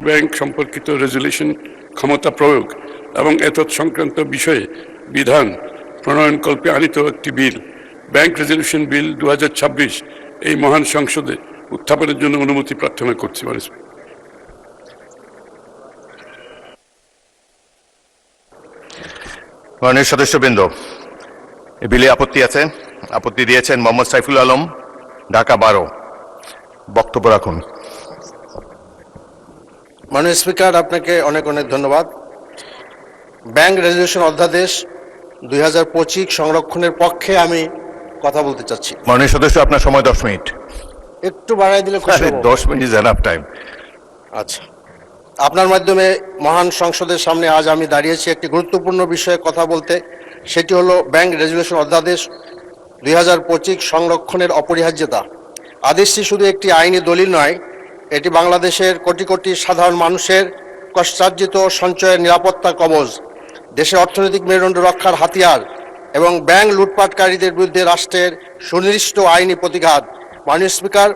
Bank সম্পর্কিত resolution ক্ষমতা প্রয়োগ এবং এতৎ সংক্রান্ত বিষয়ে বিধান প্রণয়নকল্পে আনিত একটি বিল, ব্যাংক রেজুলেশন বিল 2026 এই মহান সংসদে উত্থাপনের জন্য অনুমতি প্রার্থনা করছি। মাননীয় সদস্যবৃন্দ, এই বিলে আপত্তি আছে? আপত্তি দিয়েছেন মোহাম্মদ সাইফুল আলম, ঢাকা 12। বক্তব্য রাখুন। মাননীয় স্পিকার, আপনাকে অনেক অনেক ধন্যবাদ। ব্যাংক রেজুলেশন অধ্যাদেশ 2025 সংরক্ষণের পক্ষে আমি কথা বলতে চাচ্ছি। মাননীয় সদস্য, আপনার সময় 10 মিনিট। একটু বাড়াই দিলে খুশি হব। 10 মিনিট ইজ এনাফ টাইম। আচ্ছা, আপনার মাধ্যমে মহান সংসদের সামনে আজ আমি দাঁড়িয়েছি একটি গুরুত্বপূর্ণ বিষয়ে কথা বলতে। সেটি হলো ব্যাংক রেজুলেশন অধ্যাদেশ 2025 সংরক্ষণের অপরিহার্যতা। আদেশটি শুধু একটি আইনি দলিল নয়, এটি বাংলাদেশের কোটি কোটি সাধারণ মানুষের কষ্টার্জিত সঞ্চয়ের নিরাপত্তা কবচ, দেশের অর্থনৈতিক মেরুদণ্ড রক্ষার হাতিয়ার এবং ব্যাংক লুটপাটকারীদের বিরুদ্ধে রাষ্ট্রের সুনির্দিষ্ট আইনি প্রতিঘাত। মাননীয় স্পিকার,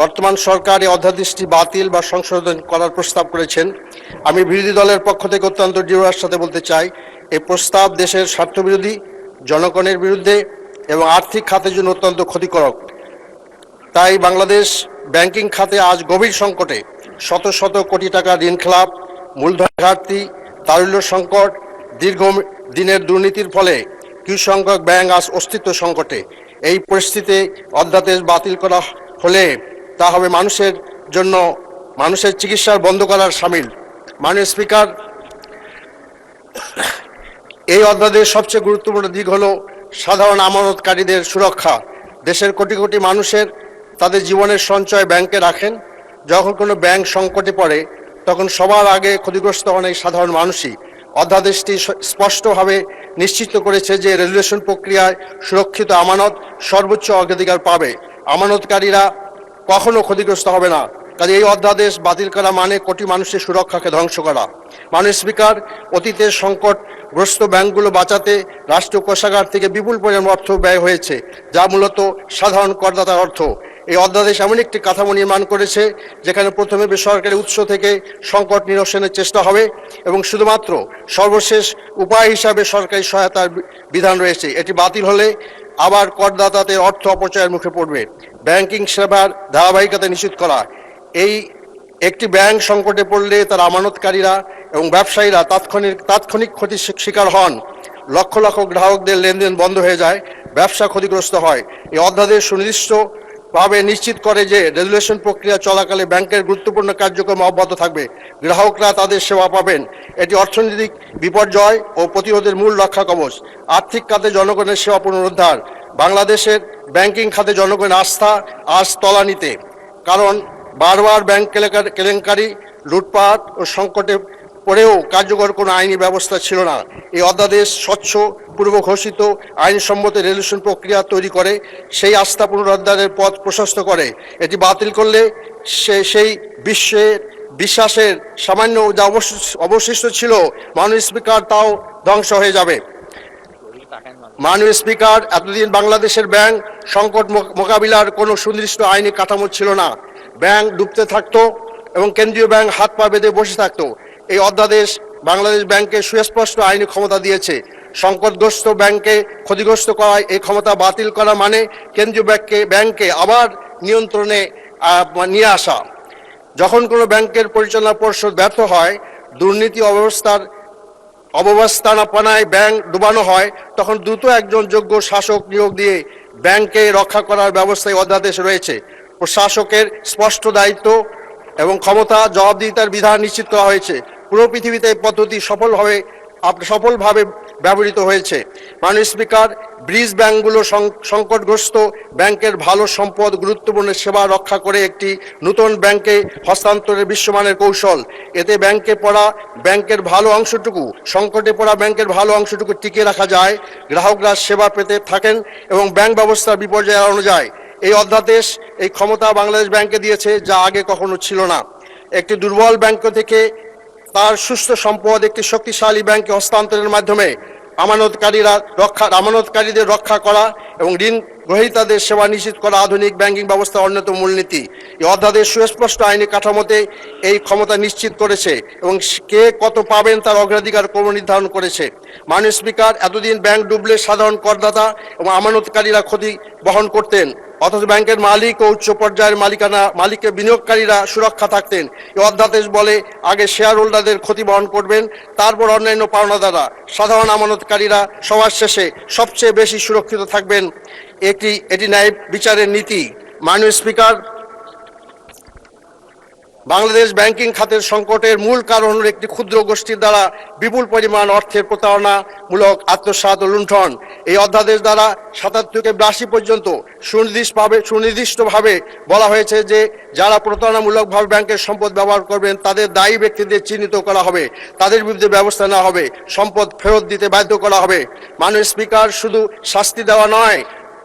বর্তমান সরকার এই অধ্যাদেশটি বাতিল বা সংশোধন করার প্রস্তাব করেছেন। আমি বিরোধী দলের পক্ষ থেকে অত্যন্ত দৃঢ়তার সাথে বলতে চাই, এই প্রস্তাব দেশের স্বার্থবিরোধী, জনগণের বিরুদ্ধে এবং আর্থিক খাতের জন্য অত্যন্ত ক্ষতিকারক। তাই বাংলাদেশ ব্যাংকিং খাতে আজ গভীর সংকটে। শত শত কোটি টাকা ঋণ খেলাপ, মূলধন ঘাটতি, তারল্য সংকট, দীর্ঘ দিনের দুর্নীতির ফলে কিছু সংখ্যক ব্যাংক আজ অস্তিত্ব সংকটে। এই পরিস্থিতিতে অধ্যাদেশ বাতিল করা হলে তা হবে মানুষের জন্য মানুষের চিকিৎসার বন্ধ করার শামিল। মাননীয় স্পিকার, এই অধ্যাদেশ সবচেয়ে গুরুত্বপূর্ণ দিক হলো সাধারণ আমানতকারীদের সুরক্ষা। দেশের কোটি কোটি মানুষের তাদের জীবনের সঞ্চয় ব্যাংকে রাখেন। যখন কোনো ব্যাংক সংকটে পড়ে তখন সবার আগে ক্ষতিগ্রস্ত হন এই সাধারণ মানুষই। অধ্যাদেশটি স্পষ্টভাবে নিশ্চিত করেছে যে রেজুলেশন প্রক্রিয়ায় সুরক্ষিত আমানত সর্বোচ্চ অগ্রাধিকার পাবে, আমানতকারীরা কখনো ক্ষতিগ্রস্ত হবে না। কাজে এই অধ্যাদেশ বাতিল করা মানে কোটি মানুষের সুরক্ষাকে ধ্বংস করা। মাননীয় স্পিকার, অতীতের সংকটগ্রস্ত ব্যাংকগুলো বাঁচাতে রাষ্ট্রীয় কোষাগার থেকে বিপুল পরিমাণ অর্থ ব্যয় হয়েছে, যা মূলত সাধারণ করদাতার অর্থ। এই অধ্যাদেশ এমন একটি কাঠামো নির্মাণ করেছে যেখানে প্রথমে বেসরকারি উৎস থেকে সংকট নিরসনের চেষ্টা হবে এবং শুধুমাত্র সর্বশেষ উপায় হিসাবে সরকারি সহায়তার বিধান রয়েছে। এটি বাতিল হলে আবার করদাতাদের অর্থ অপচয়ের মুখে পড়বে। ব্যাংকিং সেবার ধারাবাহিকতা নিশ্চিত করা। একটি ব্যাংক সংকটে পড়লে তার আমানতকারীরা এবং ব্যবসায়ীরা তাৎক্ষণিক ক্ষতির শিকার হন। লক্ষ লক্ষ গ্রাহকদের লেনদেন বন্ধ হয়ে যায়, ব্যবসা ক্ষতিগ্রস্ত হয়। এই অধ্যাদেশ সুনির্দিষ্টভাবে নিশ্চিত করে যে রেজুলেশন প্রক্রিয়া চলাকালে ব্যাংকের গুরুত্বপূর্ণ কার্যক্রম অব্যাহত থাকবে, গ্রাহকরা তাদের সেবা পাবেন। এটি অর্থনৈতিক বিপর্যয় ও প্রতিরোধের মূল রক্ষা কবচ। আর্থিক খাতে জনগণের সেবা পুনরুদ্ধার। বাংলাদেশের ব্যাংকিং খাতে জনগণের আস্থা আজ তলানিতে, কারণ বারবার ব্যাংক কেলেঙ্কারি, লুটপাট ও সংকটে পড়েও কার্যকর কোনো আইনি ব্যবস্থা ছিল না। এই অধ্যাদেশ স্বচ্ছ, পূর্ব ঘোষিত, আইনসম্মত রেজুলেশন প্রক্রিয়া তৈরি করে সেই আস্থা পুনরুদ্ধারের পথ প্রশস্ত করে। এটি বাতিল করলে সেই বিশ্বাসের সামান্য যা অবশিষ্ট ছিল, মাননীয় স্পিকার, তাও ধ্বংস হয়ে যাবে। মাননীয় স্পিকার, এতদিন বাংলাদেশের ব্যাংক সংকট মোকাবিলার কোনো সুনির্দিষ্ট আইনি কাঠামো ছিল না। ব্যাংক ডুবতে থাকতো এবং কেন্দ্রীয় ব্যাংক হাত পা বেঁধে বসে থাকতো। এই অধ্যাদেশ বাংলাদেশ ব্যাংকে সুস্পষ্ট আইনি ক্ষমতা দিয়েছে। সংকটগ্রস্ত ব্যাংকে ক্ষতিগ্রস্ত করায় এই ক্ষমতা বাতিল করা মানে কেন্দ্রীয় ব্যাংকে আবার নিয়ন্ত্রণে নিয়ে আসা। যখন কোনো ব্যাংকের পরিচালনা পর্ষদ ব্যর্থ হয়, দুর্নীতি অব্যবস্থাপনায় ব্যাংক ডুবানো হয়, তখন দ্রুত একজন যোগ্য শাসক নিয়োগ দিয়ে ব্যাংকে রক্ষা করার ব্যবস্থায় অধ্যাদেশ রয়েছে। প্রশাসকের স্পষ্ট দায়িত্ব এবং ক্ষমতা, জবাবদিহিতার বিধান নিশ্চিত করা হয়েছে। পুরো পৃথিবীতে এই পদ্ধতি সফলভাবে ব্যবহৃত হয়েছে। মাননীয় স্পিকার, ব্রিজ ব্যাংকগুলো সংকটগ্রস্ত ব্যাংকের ভালো সম্পদ, গুরুত্বপূর্ণ সেবা রক্ষা করে একটি নতুন ব্যাংকে হস্তান্তরের বিশ্বমানের কৌশল। এতে সংকটে পড়া ব্যাংকের ভালো অংশটুকু টিকিয়ে রাখা যায়, গ্রাহকরা সেবা পেতে থাকেন এবং ব্যাংক ব্যবস্থার বিপর্যয় এড়ানো যায়। এই অধ্যাদেশ এই ক্ষমতা বাংলাদেশ ব্যাংকে দিয়েছে, যা আগে কখনো ছিল না। একটি দুর্বল ব্যাংক থেকে তার সুস্থ সম্পদ একটি শক্তিশালী ব্যাংকে হস্তান্তরের মাধ্যমে আমানতকারীদের রক্ষা করা এবং গ্রহীতাদের সেবা নিশ্চিত করা আধুনিক ব্যাংকিং ব্যবস্থার অন্যতম মূলনীতি। এই অধ্যাদেশ সুস্পষ্ট আইনি কাঠামোতে এই ক্ষমতা নিশ্চিত করেছে এবং কে কত পাবেন তার অগ্রাধিকার ক্রম নির্ধারণ করেছে। মাননীয় স্পিকার, এতদিন ব্যাংক ডুবলে সাধারণ করদাতা এবং আমানতকারীরা ক্ষতি বহন করতেন, অথচ ব্যাংকের মালিক ও উচ্চ পর্যায়ের মালিকের বিনিয়োগকারীরা সুরক্ষা থাকতেন। এই অধ্যাদেশ বলে আগে শেয়ার হোল্ডারদের ক্ষতি বহন করবেন, তারপর অন্যান্য পাওনাদাররা, সাধারণ আমানতকারীরা সবার শেষে সবচেয়ে বেশি সুরক্ষিত থাকবেন। এটি ন্যায় বিচারের নীতি। মাননীয় স্পিকার, বাংলাদেশ ব্যাংকিং খাতের সংকটের মূল কারণ হল একটি ক্ষুদ্র গোষ্ঠীর দ্বারা বিপুল পরিমাণ অর্থের প্রতারণামূলক আত্মসাৎ ও লুণ্ঠন। এই অধ্যাদেশ দ্বারা ৭৭ থেকে ৮২ পর্যন্ত সুনির্দিষ্টভাবে বলা হয়েছে যে যারা প্রতারণামূলকভাবে ব্যাংকের সম্পদ ব্যবহার করবেন তাদের দায়ী ব্যক্তিদের চিহ্নিত করা হবে, তাদের বিরুদ্ধে ব্যবস্থা নেওয়া হবে, সম্পদ ফেরত দিতে বাধ্য করা হবে। মাননীয় স্পিকার, শুধু শাস্তি দেওয়া নয়,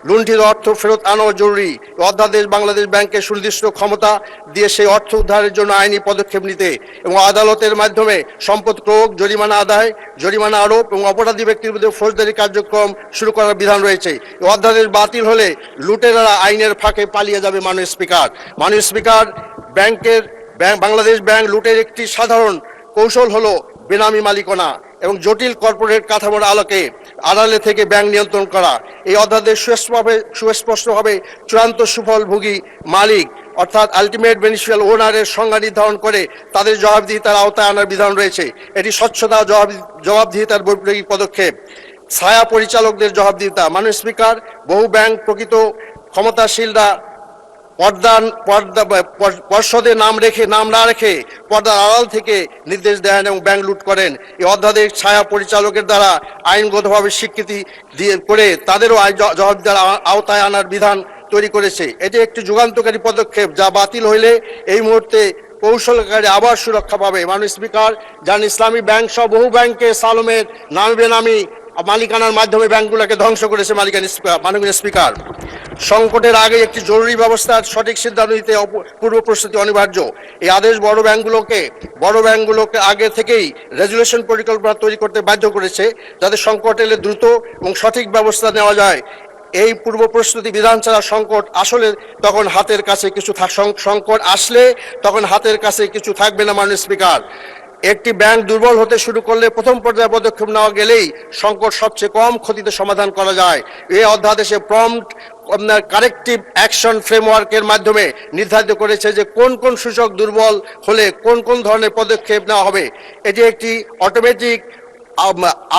লুণ্ঠিত অর্থ ফেরত আনাও জরুরি। অধ্যাদেশ বাংলাদেশ ব্যাংকের সুনির্দিষ্ট ক্ষমতা দিয়ে সেই অর্থ উদ্ধারের জন্য আইনি পদক্ষেপ নিতে এবং আদালতের মাধ্যমে সম্পদ ক্রয়, জরিমানা আদায়, জরিমানা আরোপ এবং অপরাধী ব্যক্তির বিরুদ্ধে ফৌজদারি কার্যক্রম শুরু করার বিধান রয়েছে। এই অধ্যাদেশ বাতিল হলে লুটেরারা আইনের ফাঁকে পালিয়ে যাবে। মাননীয় স্পিকার, বাংলাদেশ ব্যাংক লুটের একটি সাধারণ কৌশল হলো বেনামি মালিকানা এবং জটিল কর্পোরেট কাঠামোর আড়ালে থেকে ব্যাংক নিয়ন্ত্রণ করা। এই অধ্যাদেশ সুস্পষ্টভাবে চূড়ান্ত সুফলভোগী মালিক অর্থাৎ আলটিমেট বেনিফিশিয়াল ওনারের সংজ্ঞা নির্ধারণ করে তাদের জবাবদিহিতার আওতায় আনার বিধান রয়েছে। এটি স্বচ্ছতা জবাবদিহিতার বৈপ্লবিক পদক্ষেপ। ছায়া পরিচালকদের জবাবদিহিতা। মাননীয় স্পিকার, বহু ব্যাংক প্রকৃত ক্ষমতাশীলরা পর্ষদে নাম না রেখে পর্দার আড়াল থেকে নির্দেশ দেন এবং ব্যাংক লুট করেন। এই অধ্যাদেশ ছায়া পরিচালকের দ্বারা আইনগতভাবে স্বীকৃতি দিয়ে করে তাদেরও জবাবদিহিতার আওতায় আনার বিধান তৈরি করেছে। এটি একটি যুগান্তকারী পদক্ষেপ যা বাতিল হইলে এই মুহূর্তে কৌশলকারী আবার সুরক্ষা পাবে। মাননীয় স্পিকার, যান ইসলামী ব্যাংক সহ বহু ব্যাংকে সালমের নামে বেনামি মালিকানার মাধ্যমে ব্যাংকগুলোকে ধ্বংস করেছে। মাননীয় স্পিকার, সংকটের আগে একটি জরুরি ব্যবস্থার সঠিক সিদ্ধান্ত নিতে পূর্ব প্রস্তুতি অনিবার্য। এই আদেশ বড় ব্যাংকগুলোকে আগে থেকেই রেজুলেশন পরিকল্পনা তৈরি করতে বাধ্য করেছে, যাতে সংকট এলে দ্রুত এবং সঠিক ব্যবস্থা নেওয়া যায়। এই পূর্ব প্রস্তুতি বিধান ছাড়া সংকট আসলে তখন হাতের কাছে কিছু থাকবে না। মাননীয় স্পিকার, একটি ব্যাংক দুর্বল হতে শুরু করলে প্রথম পর্যায়ে পদক্ষেপ নেওয়া গেলেই সংকট সবচেয়ে কম ক্ষতিতে সমাধান করা যায়। এই অধ্যাদেশে প্রম্পট কারেক্টিভ অ্যাকশন ফ্রেমওয়ার্কের মাধ্যমে নির্ধারিত করেছে যে কোন কোন সূচক দুর্বল হলে কোন ধরনের পদক্ষেপ নেওয়া হবে। এটি একটি অটোমেটিক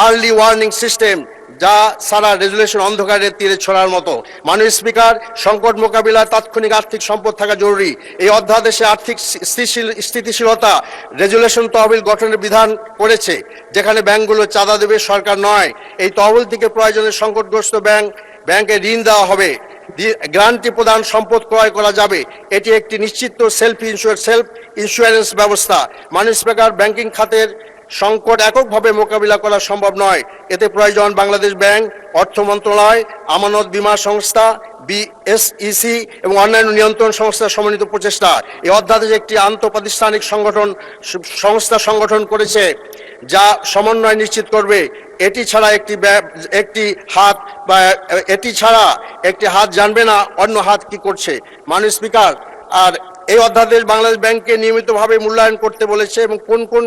আর্লি ওয়ার্নিং সিস্টেম যা সারা রেজুলেশন অন্ধকারের তীরে ছড়ার মতো। মাননীয় স্পিকার, সংকট মোকাবিলায় তাৎক্ষণিক আর্থিক সম্পদ থাকা জরুরি। এই অধ্যাদেশে আর্থিক স্থিতিশীলতা রেজুলেশন তহবিল গঠনের বিধান করেছে, যেখানে ব্যাংকগুলো চাঁদা দেবে, সরকার নয়। এই তহবিল থেকে প্রয়োজনে সংকটগ্রস্ত ব্যাংকে ঋণ দেওয়া হবে, গ্রান্টি প্রদান, সম্পদ ক্রয় করা যাবে। এটি একটি নিশ্চিত সেলফ ইন্স্যুরেন্স ব্যবস্থা। মাননীয় স্পিকার, ব্যাংকিং খাতের সংকট এককভাবে মোকাবিলা করা সম্ভব নয়। এতে প্রয়োজন বাংলাদেশ ব্যাংক, অর্থ মন্ত্রণালয়, আমানত বীমা সংস্থা, বিএসইসি এবং অন্যান্য নিয়ন্ত্রণ সংস্থার সমন্বিত প্রচেষ্টা। এই অধ্যাদেশ একটি আন্তঃপ্রাতিষ্ঠানিক সংস্থা সংগঠন করেছে যা সমন্বয় নিশ্চিত করবে। এটি ছাড়া একটি হাত জানবে না অন্য হাত কি করছে। মাননীয় স্পিকার, আর এই অধ্যাদেশ বাংলাদেশ ব্যাংককে নিয়মিতভাবে মূল্যায়ন করতে বলেছে এবং কোন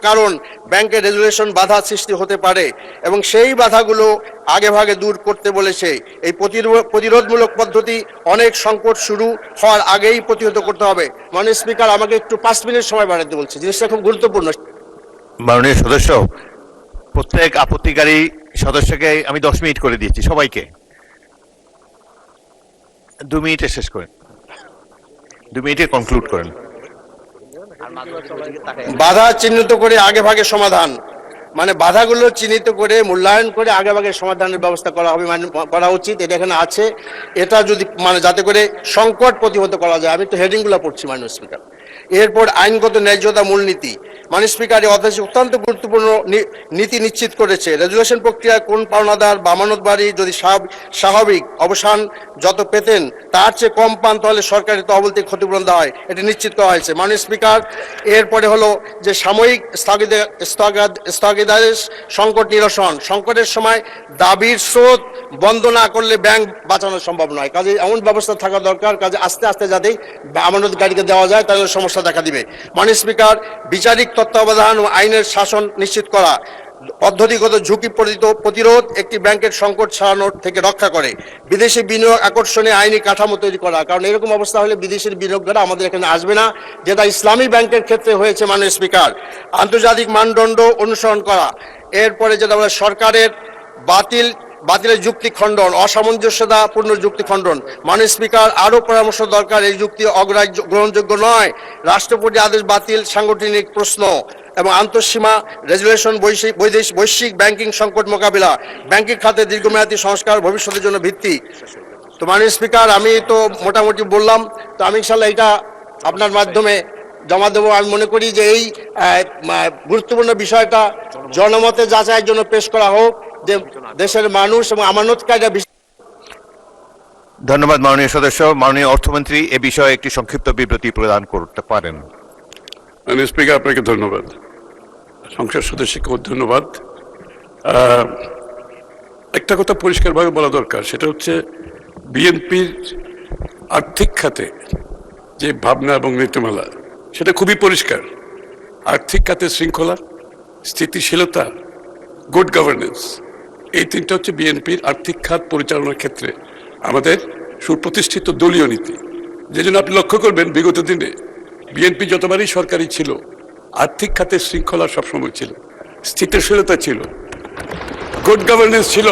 কারণ ব্যাংকের রেজুলেশন বাধা সৃষ্টি হতে পারে এবং সেই বাধাগুলো আগেভাগে দূর করতে বলেছে। এই প্রতিরোধমূলক পদ্ধতি অনেক সংকট শুরু হওয়ার আগেই প্রতিহত করতে হবে। মাননীয় স্পিকার, আমাকে একটু 5 মিনিট সময় বাড়াতে বলছি, জিনিসটা খুব গুরুত্বপূর্ণ। মাননীয় সদস্য, প্রত্যেক আপত্তিকারী সদস্যকে আমি 10 মিনিট করে দিয়েছি, সবাইকে 2 মিনিটে শেষ করেন, 2 মিনিটে কনক্লুড করেন। বাধা চিহ্নিত করে আগেভাগে সমাধান, মানে বাধাগুলো চিহ্নিত করে মূল্যায়ন করে আগেভাগে সমাধানের ব্যবস্থা করা উচিত। এটা এখানে আছে, এটা যদি যাতে করে সংকট প্রতিহত করা যায়। আমি তো হেডিংগুলো পড়ছি। মাননীয় স্পিকার, এরপর আইনগত ন্যায্যতা মূলনীতি। মাননীয় স্পিকার, এই অধ্যাদেশ অত্যন্ত গুরুত্বপূর্ণ নীতি নিশ্চিত করেছে। রেজুলেশন প্রক্রিয়ায় কোন পাওনাদার বা আমানতকারী যদি স্বাভাবিক অবসান যত পেতেন তার চেয়ে কম পান, তাহলে সরকারি তহবিল থেকে ক্ষতিপূরণ দেওয়া হয়, এটি নিশ্চিত করা হয়েছে। মাননীয় স্পিকার, এরপরে হলো যে সাময়িক স্থগিতাদেশ সংকট নিরসন। সংকটের সময় দাবির স্রোত বন্ধ না করলে ব্যাংক বাঁচানো সম্ভব নয়, কাজে এমন ব্যবস্থা থাকা দরকার, কাজে আস্তে আস্তে যাতে আমানতকারীকে দেওয়া যায়, তাহলে সমস্যা দেখা দিবে। মাননীয় স্পিকার, বিচারিক তত্ত্বাবধান ও আইনের শাসন নিশ্চিত করা। পদ্ধতিগত ঝুঁকি প্রতিরোধ একটি ব্যাংকের সংকট ছাড়ানোর থেকে রক্ষা করে। বিদেশি বিনিয়োগ আকর্ষণে আইনি কাঠামো তৈরি করা, কারণ এরকম অবস্থা হলে বিদেশের বিনিয়োগকারীরা আমাদের এখানে আসবে না, যেটা ইসলামী ব্যাংকের ক্ষেত্রে হয়েছে। মাননীয় স্পিকার, আন্তর্জাতিক মানদণ্ড অনুসরণ করা। এরপরে যেটা বলে সরকারের বাতিলের যুক্তি খণ্ডন, অসামঞ্জস্যতাপূর্ণ যুক্তি খণ্ডন। মাননীয় স্পিকার, আরও পরামর্শ দরকার, এই যুক্তি অগ্রাহ্য গ্রহণযোগ্য নয়। রাষ্ট্রপতি আদেশ বাতিল সাংগঠনিক প্রশ্ন এবং আন্তঃসীমা রেজুলেশন, বৈশ্বিক ব্যাংকিং সংকট মোকাবিলা, ব্যাংকিং খাতে দীর্ঘমেয়াদী সংস্কার ভবিষ্যতের জন্য ভিত্তি। তো মাননীয় স্পিকার, আমি তো মোটামুটি বললাম, তো আমি ইনশাল্লাহ এটা আপনার মাধ্যমে জমা দেবো। আমি মনে করি যে এই গুরুত্বপূর্ণ বিষয়টা জনমতে যাচাইয়ের জন্য পেশ করা হোক, যে দেশের মানুষ এবং আমানতকারীরা। ধন্যবাদ মাননীয় সদস্য। মাননীয় অর্থমন্ত্রী এ বিষয়ে একটি সংক্ষিপ্ত বিবৃতি প্রদান করতে পারেন। মাননীয় স্পিকার, আপনাকে ধন্যবাদ। সংসদ সদস্যকেও ধন্যবাদ। একটা কথা পরিষ্কারভাবে বলা দরকার, সেটা হচ্ছে বিএনপির আর্থিক খাতে যে ভাবনা এবং নীতিমালা, সেটা খুবই পরিষ্কার। আর্থিক খাতে শৃঙ্খলা, স্থিতিশীলতা, গুড গভর্নেন্স, এই তিনটা হচ্ছে বিএনপির আর্থিক খাত পরিচালনার ক্ষেত্রে আমাদের সুপ্রতিষ্ঠিত দলীয় নীতি। যে জন্য আপনি লক্ষ্য করবেন বিগত দিনে বিএনপি যতবারই সরকারি ছিল, আর্থিক খাতে শৃঙ্খলা সবসময় ছিল, স্থিতিশীলতা ছিল, গুড গভর্নেন্স ছিল,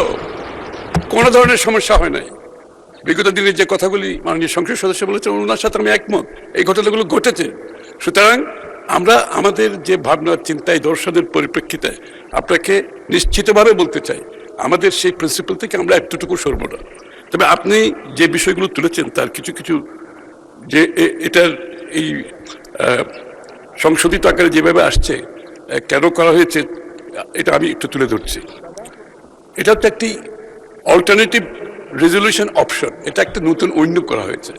কোনো ধরনের সমস্যা হয় নাই। বিগত দিনে যে কথাগুলি মাননীয় সংসদ সদস্য বলেছেন, ওনার সাথে আমি একমত, এই ঘটনাগুলো ঘটেছে। সুতরাং আমরা আমাদের যে ভাবনা, চিন্তায়, দর্শনের পরিপ্রেক্ষিতে আপনাকে নিশ্চিতভাবে বলতে চাই, আমাদের সেই প্রিন্সিপাল থেকে আমরা একটুটুকু সরব না। তবে আপনি যে বিষয়গুলো তুলেছেন তার কিছু কিছু, যে এটার এই সংশোধিত আকারে যেভাবে আসছে, কেন করা হয়েছে, এটা আমি একটু তুলে ধরছি। এটা হচ্ছে একটি অল্টারনেটিভ রেজলিউশন অপশন, এটা একটা নতুন উইন্ডো করা হয়েছে।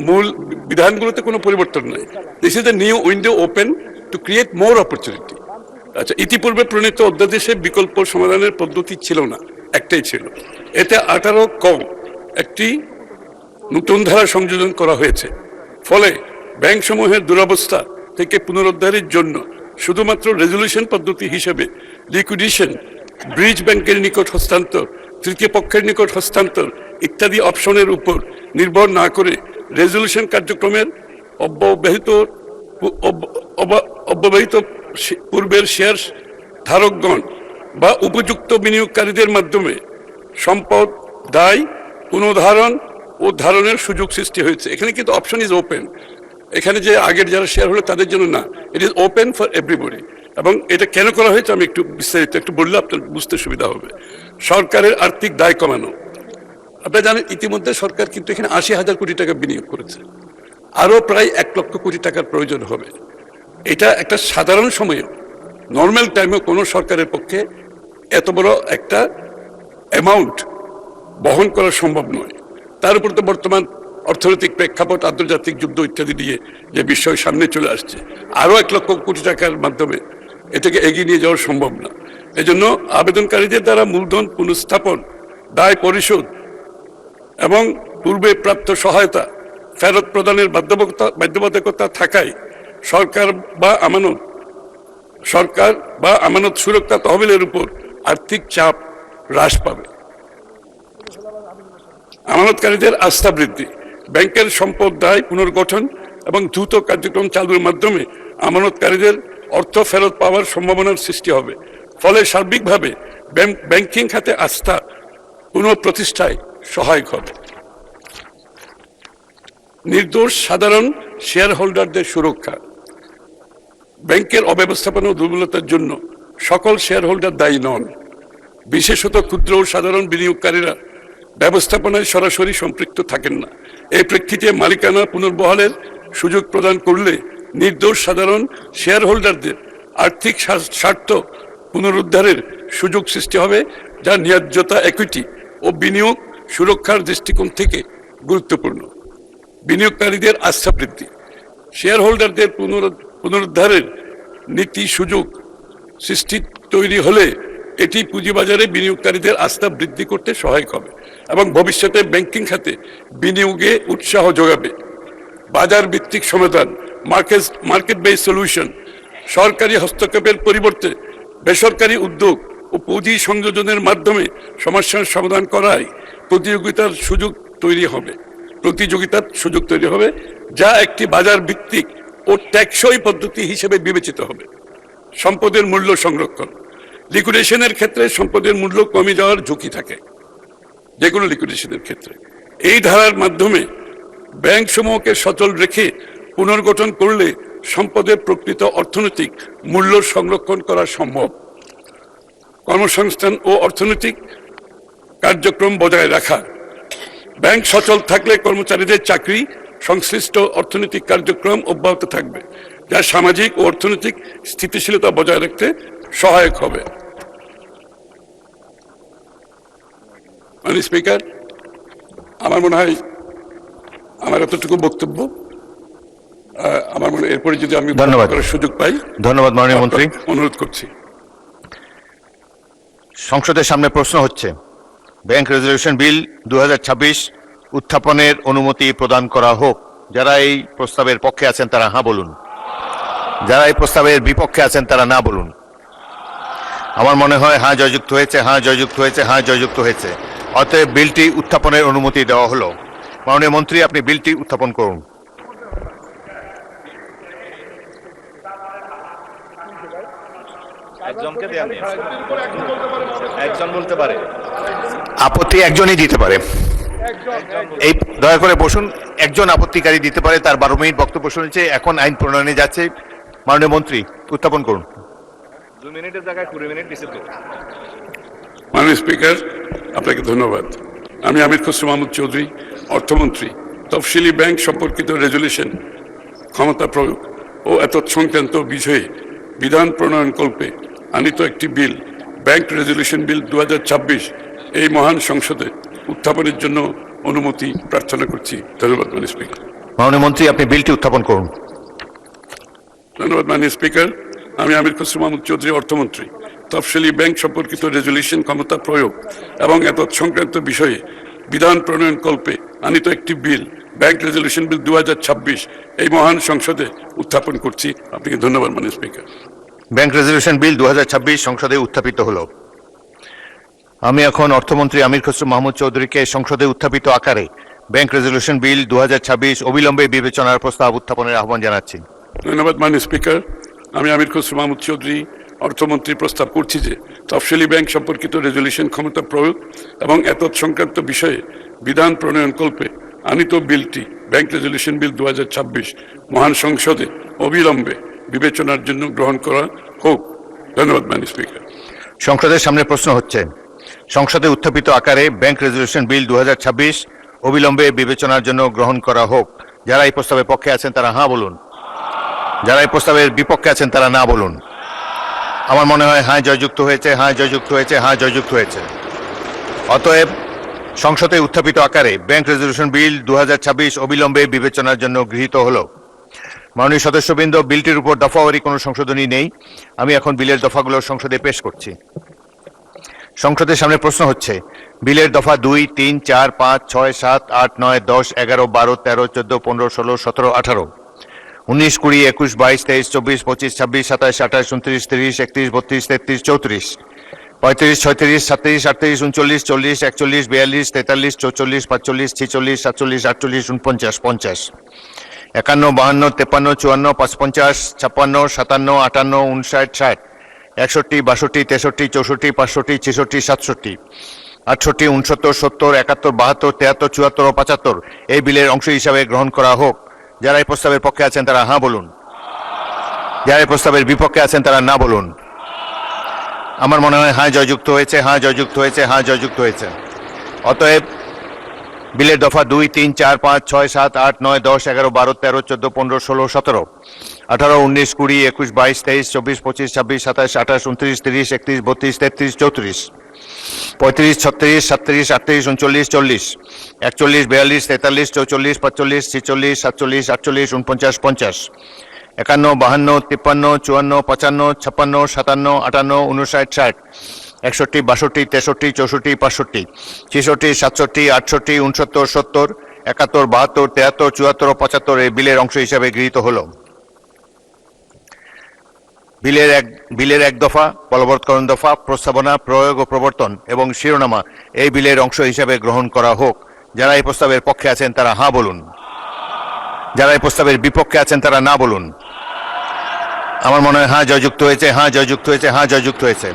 মূল বিধানগুলোতে কোনো পরিবর্তন নাই। This is the new window open to create more opportunity. আচ্ছা, ইতিপূর্বে প্রণীত অধ্যাদেশে বিকল্প সমাধানের পদ্ধতি ছিল না, একটাই ছিল। এতে 18 কম একটি নতুন ধারা সংযোজন করা হয়েছে। ফলে ব্যাংকসমূহের দুরবস্থা থেকে পুনরুদ্ধারের জন্য শুধুমাত্র রেজলিউশন পদ্ধতি হিসেবে লিকুইডেশন, ব্রিজ ব্যাংকের নিকট হস্তান্তর, তৃতীয় পক্ষের নিকট হস্তান্তর ইত্যাদি অপশনের উপর নির্ভর না করে রেজলিউশন কার্যক্রমের অব্যবহিত পূর্বের শেয়ার ধারকগণ বা উপযুক্ত বিনিয়োগকারীদের মাধ্যমে সম্পদ দায় পুনর্ধারণ ও ধারণের সুযোগ সৃষ্টি হয়েছে। এখানে কিন্তু অপশন ইজ ওপেন, এখানে যে আগের যারা শেয়ার হলো তাদের জন্য না, it is open for everybody. এবং এটা কেন করা হয়েছে আমি একটু বিস্তারিত একটু বললে আপনার বুঝতে সুবিধা হবে। সরকারের আর্থিক দায় কমানো। আপনারা জানেন ইতিমধ্যে সরকার কিন্তু এখানে 80,000 কোটি টাকা বিনিয়োগ করেছে, আরও প্রায় 1 লক্ষ কোটি টাকার প্রয়োজন হবে। এটা একটা সাধারণ সময়ে, নর্মাল টাইমে কোনো সরকারের পক্ষে এত বড় একটা অ্যামাউন্ট বহন করা সম্ভব নয়। তার উপর তো বর্তমান অর্থনৈতিক প্রেক্ষাপট, আন্তর্জাতিক যুদ্ধ ইত্যাদি দিয়ে যে বিষয় সামনে চলে আসছে, আরও 1 লক্ষ কোটি টাকার মাধ্যমে এটাকে এগিয়ে নিয়ে যাওয়া সম্ভব না। এজন্য আবেদনকারীদের দ্বারা মূলধন পুনঃস্থাপন, দায় পরিশোধ এবং পূর্বে প্রাপ্ত সহায়তা ফেরত প্রদানের বাধ্যবাধকতা থাকায় সরকার বা আমানত সুরক্ষা তহবিলের উপর আর্থিক চাপ হ্রাস পাবে। আমানতকারীদের আস্থা বৃদ্ধি, ব্যাংকের সম্পদ দায় পুনর্গঠন এবং দ্রুত কার্যক্রম চালুর মাধ্যমে আমানতকারীদের অর্থ ফেরত পাওয়ার সম্ভাবনার সৃষ্টি হবে। ফলে সার্বিকভাবে ব্যাংকিং খাতে আস্থা পুনঃপ্রতিষ্ঠায় সহায়ক হবে। নির্দোষ সাধারণ শেয়ার হোল্ডারদের সুরক্ষা। ব্যাংকের অব্যবস্থাপনা ও দুর্বলতার জন্য সকল শেয়ার হোল্ডার দায়ী নন। বিশেষত ক্ষুদ্র ও সাধারণ বিনিয়োগকারীরা ব্যবস্থাপনায় সরাসরি সম্পৃক্ত থাকেন না। এই প্রেক্ষিতে মালিকানা পুনর্বহালের সুযোগ প্রদান করলে নির্দোষ সাধারণ শেয়ার হোল্ডারদের আর্থিক স্বার্থ পুনরুদ্ধারের সুযোগ সৃষ্টি হবে, যা ন্যায্যতা, ইকুইটি ও বিনিয়োগ সুরক্ষার দৃষ্টিকোণ থেকে গুরুত্বপূর্ণ। বিনিয়োগকারীদের আস্থা বৃদ্ধি, শেয়ার হোল্ডারদের পুনরুদ্ধারের নীতি সুযোগ সৃষ্টি তৈরি হলে এটি পুঁজিবাজারে বিনিয়োগকারীদের আস্থা বৃদ্ধি করতে সহায়ক হবে এবং ভবিষ্যতে ব্যাংকিং খাতে বিনিয়োগে উৎসাহ যোগাবে। বাজার ভিত্তিক সমাধান, মার্কেট বেস সলিউশন, সরকারি হস্তক্ষেপের পরিবর্তে বেসরকারি উদ্যোগ ও পুঁজি সংযোজনের মাধ্যমে সমস্যার সমাধান করায় প্রতিযোগিতার সুযোগ তৈরি হবে, যা একটি বাজার ভিত্তিক ও টেকসই পদ্ধতি হিসেবে বিবেচিত হবে। সম্পদের মূল্য সংরক্ষণ, লিকুইডেশনের ক্ষেত্রে সম্পদের মূল্য কমে যাওয়ার ঝুঁকি থাকে, যে কোনো লিকুইডেশনের ক্ষেত্রে। এই ধারার মাধ্যমে ব্যাংক সমূহকে সচল রেখে পুনর্গঠন করলে সম্পদের প্রকৃত অর্থনৈতিক মূল্য সংরক্ষণ করা সম্ভব। কর্মসংস্থান ও অর্থনৈতিক কার্যক্রম বজায় রাখা, ব্যাংক সচল থাকলে কর্মচারীদের চাকরি, সংশ্লিষ্ট অর্থনৈতিক কার্যক্রম অব্যাহত থাকবে, যা সামাজিক ও অর্থনৈতিক স্থিতিশীলতা বজায় রাখতে সহায়ক হবে। মাননীয় স্পিকার, আমার মনে হয় আমার এতটুকু বক্তব্য। আমার মনে হয় এরপরে যদি আমি ধন্যবাদ করার সুযোগ পাই। ধন্যবাদ মাননীয় মন্ত্রী। অনুরোধ করছি। সংসদের সামনে প্রশ্ন হচ্ছে, ব্যাংক রেজলিউশন বিল 2026 উত্থাপনের অনুমতি প্রদান করা হোক। যারা এই প্রস্তাবের পক্ষে আছেন তারা হ্যাঁ বলুন, যারা এই প্রস্তাবের বিপক্ষে আছেন তারা না বলুন। আমার মনে হয় হ্যাঁ জয়যুক্ত হয়েছে, হ্যাঁ জয়যুক্ত হয়েছে, হ্যাঁ জয়যুক্ত হয়েছে। অতএব বিলটি উত্থাপনের অনুমতি দেওয়া হলো। মাননীয় মন্ত্রী, আপনি বিলটি উত্থাপন করুন। একজন বলতে পারে, আপত্তি একজনই দিতে পারে। এই দয়া করে বসুন। একজন আপত্তিকারী দিতে পারে, তার 12 মিনিট বক্তব্য শুনেছে, এখন আইন প্রণয়নে যাচ্ছে। মাননীয় মন্ত্রী, উত্থাপন করুন। 2 মিনিটের জায়গায় 20 মিনিট দিছে তো। মাননীয় স্পিকার, আপনাকে ধন্যবাদ। আমি আমির খসরু মাহমুদ চৌধুরী, অর্থমন্ত্রী, তফসিলি ব্যাংক সম্পর্কিত রেজুলেশন ক্ষমতা প্রয়োগ ও এতৎ সংক্রান্ত বিষয়ে বিধান প্রণয়নকল্পে আনিত একটি বিল, ব্যাংক রেজুলেশন বিল 2026 এই মহান সংসদে উত্থাপনের জন্য অনুমতি প্রার্থনা করছি। ধন্যবাদ মাননীয় স্পিকার। মাননীয় মন্ত্রী, আপনি বিলটি উত্থাপন করুন। ধন্যবাদ মাননীয় স্পিকার। আমি আমির খসরু মাহমুদ চৌধুরী, অর্থমন্ত্রী, তফসিলি ব্যাংক সম্পর্কিত রেজুলেশন ক্ষমতা প্রয়োগ এবং এতৎ সংক্রান্ত বিষয়ে বিধান প্রণয়নকল্পে আনিত একটি বিল, ব্যাংক রেজুলেশন বিল 2026 এই মহান সংসদে উত্থাপন করছি। আপনাকে ধন্যবাদ মাননীয় স্পিকার। ব্যাংক রেজলিউশন বিল 2026 সংসদে উত্থাপিত হলো। আমি এখন অর্থমন্ত্রী আমির খসরু মাহমুদ চৌধুরীকে সংসদে উত্থাপিত আকারে ব্যাংক রেজলিউশন বিল 2026 অবিলম্বে বিবেচনার প্রস্তাব উত্থাপনের আহ্বান জানাচ্ছি। ধন্যবাদ মাননীয় স্পিকার। আমি আমির খসরু মাহমুদ চৌধুরী, অর্থমন্ত্রী, প্রস্তাব করছি যে তফসিলি ব্যাংক সম্পর্কিত রেজুলেশন ক্ষমতা প্রয়োগ এবং এতৎ সংক্রান্ত বিষয়ে বিধান প্রণয়নকল্পে আনিত বিলটি, ব্যাংক রেজুলেশন বিল 2026 মহান সংসদে অবিলম্বে বিবেচনার জন্য গ্রহণ করা হোক। ধন্যবাদ মাননীয় স্পিকার। সংসদের সামনে প্রশ্ন হচ্ছে, সংসদে উত্থাপিত আকারে ব্যাংক রেজলিউশন বিল 2026 অবিলম্বে বিবেচনার জন্য গ্রহণ করা হোক। যারা এই প্রস্তাবের পক্ষে আছেন তারা হ্যাঁ বলুন, যারা এই প্রস্তাবের বিপক্ষে আছেন তারা না বলুন। আমার মনে হয় হ্যাঁ জয়যুক্ত হয়েছে, হ্যাঁ জয়যুক্ত হয়েছে, হ্যাঁ জয়যুক্ত হয়েছে। অতএব সংসদে উত্থাপিত আকারে ব্যাংক রেজলিউশন বিল 2026 অবিলম্বে বিবেচনার জন্য গৃহীত হলো। মাননীয় সদস্যবৃন্দ, বিলটির উপর দফাওয়ারি কোনো সংশোধনী নেই। আমি এখন বিলের দফাগুলো সংসদে পেশ করছি। সংসদের সামনে প্রশ্ন হচ্ছে, বিলের দফা 2, 3, 4, 5, 6, 7, 8, 9, 10, 11, 12, 13, 14, 15, 16, 17, 18, 19, 20, 21, 22, 23, 24, 25, 26, 27, 28, 29, 30, 31, 32, 33, 34, 35, 36, 37, 38, 39, 40, 41, 42, 43, 44, 45, 46, 47, 48, 49, 50, 51, 52, 53, 54, 55, 56, 57, 58, 59, 60, 61, 62, 63, 64, 65, 66, 67, 68, 69, 70, 71, 72, 73, 74 ও 75 এই বিলের অংশ হিসাবে গ্রহণ করা হোক। যারা এই প্রস্তাবের পক্ষে আছেন তারা হ্যাঁ বলুন, যারা এই প্রস্তাবের বিপক্ষে আছেন তারা না বলুন। আমার মনে হয় হ্যাঁ জয়যুক্ত হয়েছে, হ্যাঁ জয়যুক্ত হয়েছে, হ্যাঁ জয়যুক্ত হয়েছে। অতএব বিলের দফা 2, 3, 4, 5, 6, 7, 8, 9, 10, 11, 12, 13, 14, 15, 16, 17, 18, 19, 20, 21, 22, 23, 24, 25, 26, 27, 28, 29, 30, 31, 32, 33, 34, 35, 36, 37, 38, 39, 40, 41, 42, 43, 44, 45, 46, 47, 48, 49, 50, 51, 52, 53, 54, 55, 56, 57, 58, 59, 60, 61, 62, 63, 64, 65, 66, 67, 68, 69, 70, 71, 72, 73, 74 ও 75 এই বিলের অংশ হিসাবে গৃহীত হলো। বিলের এক দফা, বলবৎকরণ দফা, প্রস্তাবনা, প্রয়োগ ও প্রবর্তন এবং শিরোনামা এই বিলের অংশ হিসাবে গ্রহণ করা হোক। যারা এই প্রস্তাবের পক্ষে আছেন তারা হাঁ বলুন। যারা এই প্রস্তাবের বিপক্ষে আছেন তারা না বলুন। আমার মনে হয় হাঁ জয়যুক্ত হয়েছে, হাঁ জয়যুক্ত হয়েছে, হাঁ জয়যুক্ত হয়েছে।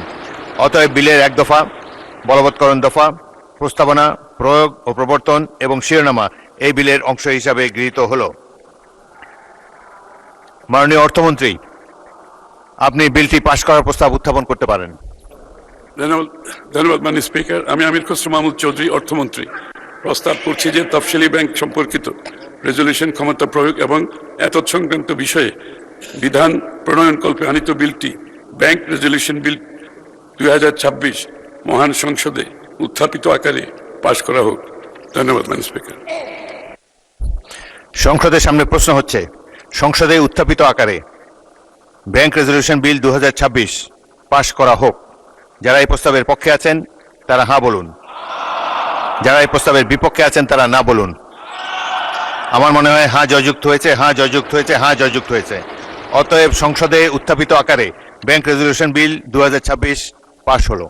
অতএব বিলের এক দফা, বলবৎকরণ দফা, প্রস্তাবনা, প্রয়োগ ও প্রবর্তন এবং শিরোনামা এই বিলের অংশ হিসাবে গৃহীত হলো। মাননীয় অর্থমন্ত্রী, আপনি বিলটি পাশ করার প্রস্তাব উত্থাপন করতে পারেন। ধন্যবাদ মাননীয় স্পিকার। আমি আমির খসরু মাহমুদ চৌধুরী, অর্থমন্ত্রী, প্রস্তাব করছি যে তফসিলি ব্যাংক সম্পর্কিত রেজলিউশন ক্ষমতা প্রয়োগ এবং এতৎ সংক্রান্ত বিষয়ে বিধান প্রণয়নকল্পে আনিত বিলটি ব্যাংক রেজলিউশন বিল 2026 মহান সংসদে উত্থাপিত আকারে পাশ করা হোক। ধন্যবাদ মাননীয় স্পিকার। সংসদের সামনে প্রশ্ন হচ্ছে, সংসদে উত্থাপিত আকারে ব্যাংক রেজলিউশন বিল 2026 পাশ করা হোক। যারা এই প্রস্তাবের পক্ষে আছেন তারা হাঁ বলুন। যারা এই প্রস্তাবের বিপক্ষে আছেন তারা না বলুন। আমার মনে হয় হাঁ জয়যুক্ত হয়েছে, হাঁ জয়যুক্ত হয়েছে, হাঁ জয়যুক্ত হয়েছে। অতএব সংসদে উত্থাপিত আকারে ব্যাংক রেজলিউশন বিল 2026 পাশ হলো।